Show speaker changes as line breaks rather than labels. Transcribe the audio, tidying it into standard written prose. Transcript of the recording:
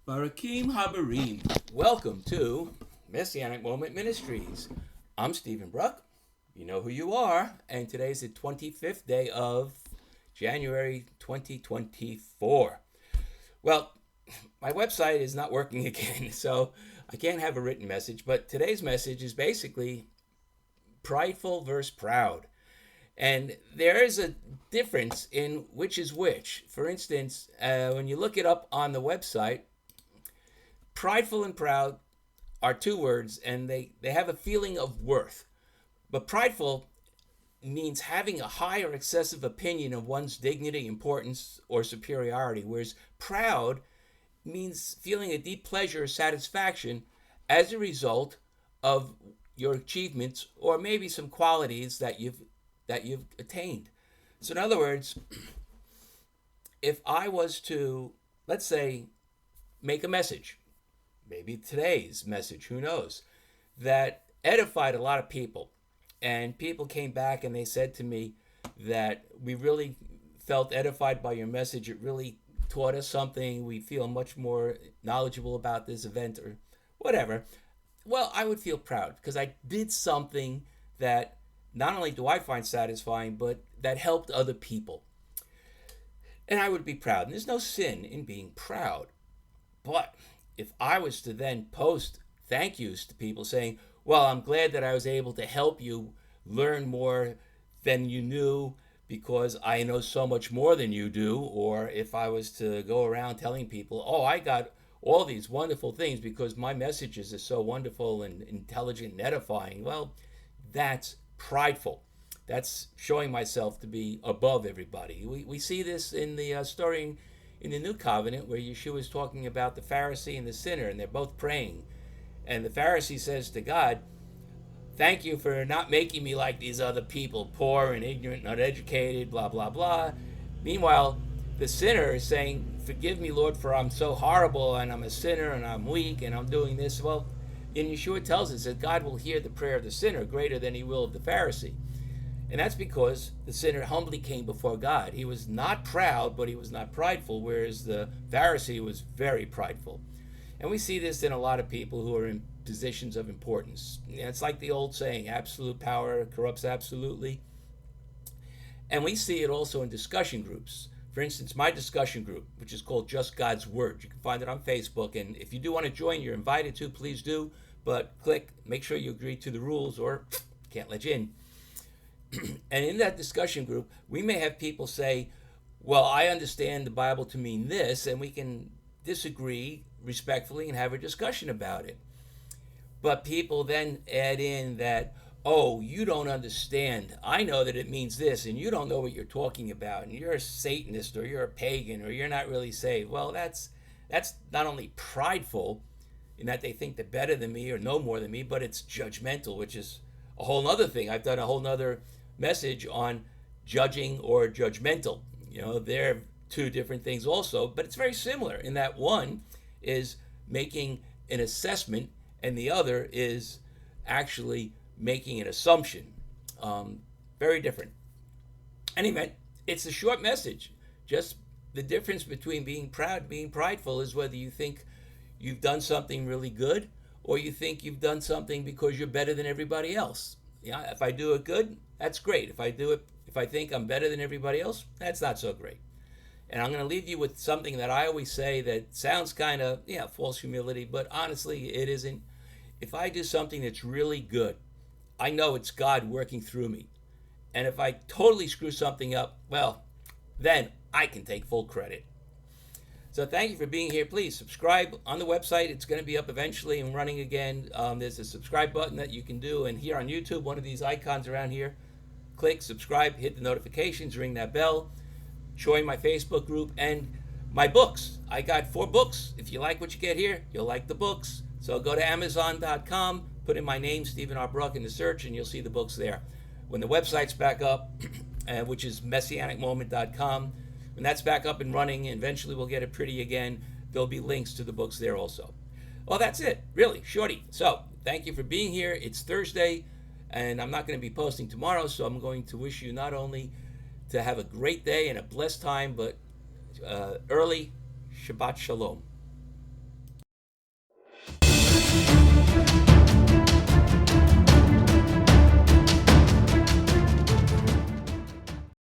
Barakim Habarim. Welcome to Messianic Moment Ministries. I'm Stephen Bruck. You know who you are. And today's the 25th day of January 2024. Well, my website is not working again, so I can't have a written message. But today's message is basically prideful versus proud. And there is a difference in which is which. For instance, when you look it up on the website, prideful and proud are two words, and they have a feeling of worth. But prideful means having a high or excessive opinion of one's dignity, importance, or superiority, whereas proud means feeling a deep pleasure or satisfaction as a result of your achievements or maybe some qualities that you've attained. So in other words, if I was to, let's say, make a message, maybe today's message, who knows, that edified a lot of people. And people came back and they said to me that we really felt edified by your message. It really taught us something. We feel much more knowledgeable about this event or whatever. Well, I would feel proud because I did something that not only do I find satisfying, but that helped other people. And I would be proud. And there's no sin in being proud. But if I was to then post thank yous to people saying, well, I'm glad that I was able to help you learn more than you knew because I know so much more than you do, or if I was to go around telling people, oh, I got all these wonderful things because my messages are so wonderful and intelligent and edifying, well, that's prideful. That's showing myself to be above everybody. We see this in the story in the New Covenant, where Yeshua is talking about the Pharisee and the sinner, and they're both praying. And the Pharisee says to God, thank you for not making me like these other people, poor and ignorant, not educated, blah, blah, blah. Meanwhile, the sinner is saying, forgive me, Lord, for I'm so horrible, and I'm a sinner, and I'm weak, and I'm doing this. Well, and Yeshua tells us that God will hear the prayer of the sinner greater than he will of the Pharisee. And that's because the sinner humbly came before God. He was not proud, but he was not prideful, whereas the Pharisee was very prideful. And we see this in a lot of people who are in positions of importance. It's like the old saying, absolute power corrupts absolutely. And we see it also in discussion groups. For instance, my discussion group, which is called Just God's Word. You can find it on Facebook. And if you do want to join, you're invited to, please do. But make sure you agree to the rules or can't let you in. And in that discussion group, we may have people say, well, I understand the Bible to mean this, and we can disagree respectfully and have a discussion about it. But people then add in that, oh, you don't understand. I know that it means this, and you don't know what you're talking about, and you're a Satanist, or you're a pagan, or you're not really saved. Well, that's not only prideful in that they think they're better than me or know more than me, but it's judgmental, which is a whole other thing. I've done a whole other message on judging or judgmental. They're two different things also, but it's very similar in that one is making an assessment and the other is actually making an assumption. Very different. Anyway, it's a short message. Just the difference between being proud and being prideful is whether you think you've done something really good or you think you've done something because you're better than everybody else. Yeah, if I do it good, that's great. If I think I'm better than everybody else, that's not so great. And I'm going to leave you with something that I always say that sounds kind of, false humility, but honestly, it isn't. If I do something that's really good, I know it's God working through me. And if I totally screw something up, well, then I can take full credit. So thank you for being here. Please subscribe on the website. It's going to be up eventually and running again. There's a subscribe button that you can do. And here on YouTube, one of these icons around here, click subscribe, hit the notifications, ring that bell, join my Facebook group and my books. I got 4 books. If you like what you get here, you'll like the books. So go to Amazon.com, put in my name, Stephen R. Bruck, in the search, and you'll see the books there. When the website's back up, which is messianicmoment.com, when that's back up and running, and eventually we'll get it pretty again, there'll be links to the books there also. Well, that's it, really, shorty. So thank you for being here. It's Thursday. and I'm not going to be posting tomorrow, so I'm going to wish you not only to have a great day and a blessed time, but early Shabbat Shalom.